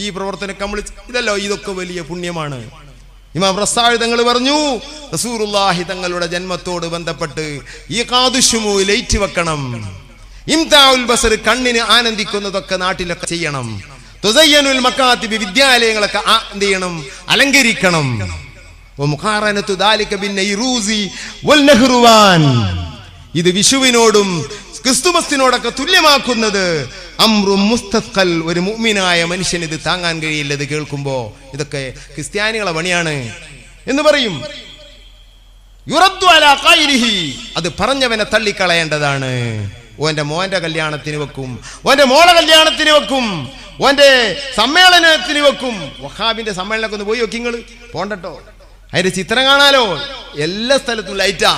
ഈ പ്രവർത്തനം കമ്പിളിച്ച് ഇതല്ലോ, ഇതൊക്കെ വലിയ പുണ്യമാണ്. ഇമാം റസാഴി തങ്ങൾ പറഞ്ഞു, റസൂലുള്ളാഹി തങ്ങളുടെ ജന്മത്തോട് ബന്ധപ്പെട്ട് ഈ ഖാദുശുമു ലൈറ്റ് വെക്കണം, ഇംതാഉൽ ബസർ കണ്ണിന് ആനന്ദിക്കുന്നതൊക്കെ നാട്ടിലൊക്കെ ചെയ്യണം, തുസയ്യനുൽ മകാതിബ് വിദ്യാലയങ്ങളൊക്കെ എന്ത് ചെയ്യണം, അലങ്കരിക്കണം. വമുഖാറനതു ദാലിക ബിന്നൈറൂസി വൽ നഹ്റുവാൻ, ഇത് വിഷുവിനോടും ക്രിസ്തുമസിനോടൊക്കെ തുല്യമാക്കുന്നത് അംറും മുസ്തഖൽ, ഒരു മുഅ്മിനായ മനുഷ്യന് ഇത് താങ്ങാൻ കഴിയില്ല. ഇത് കേൾക്കുമ്പോ ഇതൊക്കെ ക്രിസ്ത്യാനികളെ പണിയാണ് എന്ന് പറയും. യുറദ്ദു അലാ ഖൈരിഹി, അത് പറഞ്ഞവനെ തള്ളിക്കളയേണ്ടതാണ്. ഓന്റെ മോന്റെ കല്യാണത്തിന് വെക്കും, ഓന്റെ മോളെ കല്യാണത്തിന് വെക്കും, ഓന്റെ സമ്മേളനത്തിന് വെക്കും. വഹാബിന്റെ സമ്മേളനമൊക്കെ ഒന്ന് പോയി വെക്കും, നിങ്ങൾ പോണ്ടട്ടോ. അതിന്റെ ചിത്രം കാണാലോ, എല്ലാ സ്ഥലത്തും ലൈറ്റാ.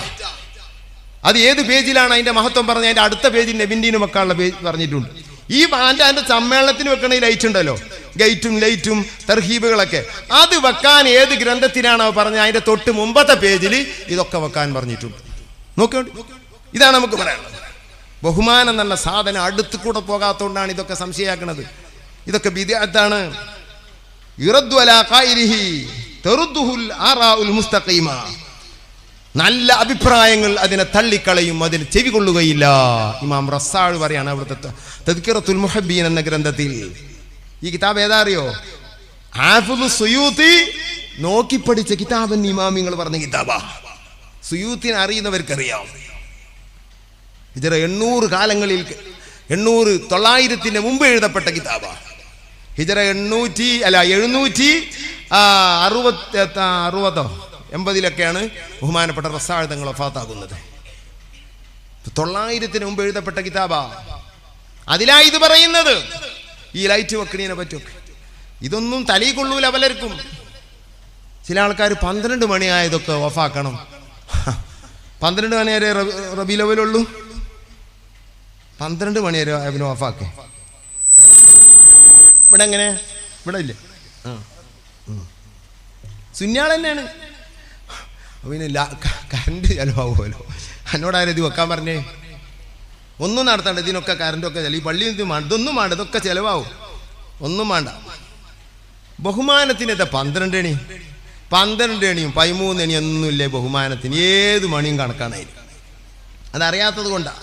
അത് ഏത് പേജിലാണ് അതിന്റെ മഹത്വം പറഞ്ഞ, അതിന്റെ അടുത്ത പേജിൽ നെബിന്റീനും വെക്കാനുള്ള പേജ് പറഞ്ഞിട്ടുണ്ട്. ഈ അതിന്റെ സമ്മേളനത്തിന് വെക്കണ ഈ ലൈറ്റ് ഉണ്ടല്ലോ, ഗൈറ്റും ലൈറ്റും തർഹീബുകളൊക്കെ, അത് വെക്കാൻ ഏത് ഗ്രന്ഥത്തിനാണോ പറഞ്ഞത് അതിന്റെ തൊട്ട് മുമ്പത്തെ പേജിൽ ഇതൊക്കെ വെക്കാൻ പറഞ്ഞിട്ടുണ്ട്. നോക്കിയോണ്ട്, ഇതാണ് നമുക്ക് പറയാനുള്ളത്. ബഹുമാനം എന്ന സാധനം അടുത്ത് കൂടെ പോകാത്തതുകൊണ്ടാണ് ഇതൊക്കെ സംശയാക്കുന്നത്. ഇതൊക്കെ ബിദ്അത്താണ്. യുറദ്ദു അലാ ഖൈരിഹി തറുദ്ദുൽ ആറാഉൽ മുസ്തഖീമ, നല്ല അഭിപ്രായങ്ങൾ അതിനെ തള്ളിക്കളയും, അതിന് ചെവി കൊള്ളുകയില്ല. ഇമാം റസാഴ് പറയാണ് അവിടുത്തെ തദ്കിറത്തുൽ മുഹബ്ബീൻ എന്ന ഗ്രന്ഥത്തിൽ. ഈ കിതാബ് ഏതാ അറിയോ? ഹാഫിദ് സുയൂത്തി നോക്കി പഠിച്ച കിതാബെന്ന് ഇമാമിങ്ങൾ പറഞ്ഞ കിതാബാ. സുയൂത്തിനെ അറിയുന്നവർക്കറിയാം. ഹിജറ 800 കാലങ്ങളിൽ 900 മുമ്പ് എഴുതപ്പെട്ട കിതാബാ. ഹിജറ 760-80 ബഹുമാനപ്പെട്ട റസാഴ് തങ്ങൾ വഫാത്താകുന്നത്. 900 മുമ്പ് എഴുതപ്പെട്ട കിതാബാ. അതിലാ ഇത് പറയുന്നത്. ഈ ലൈറ്റ് വെക്കണീനെ പറ്റൊക്കെ ഇതൊന്നും തലയിൽ കൊള്ളൂല പലർക്കും. ചില ആൾക്കാർ 12 മണിയായതൊക്കെ ഓഫാക്കണം. 12 മണി വരെ റബീഉൽ അവ്വലുള്ളൂ, 12 മണി വരെ അവന് ഓഫാക്കെ. ഇവിടെ എങ്ങനെ? ഇവിടെ ഇല്ലേ? സുന്യാൾ തന്നെയാണ്. പിന്നെ കറണ്ട് ചിലവാകുമല്ലോ. എന്നോടാരും ഇത് വെക്കാൻ പറഞ്ഞേ, ഒന്നും നടത്തണ്ട, ഇതിനൊക്കെ കറണ്ടൊക്കെ ചില ഈ പള്ളിയിൽ ഇതൊന്നും വേണ്ട, ഇതൊക്കെ ചിലവാകും, ഒന്നും വേണ്ട. ബഹുമാനത്തിനെന്താ 12 മണി? 12 മണിയും 13 മണി ഒന്നുമില്ലേ ബഹുമാനത്തിന്? ഏത് മണിയും കണക്കാണായിരിക്കും. അതറിയാത്തത് കൊണ്ടാണ്.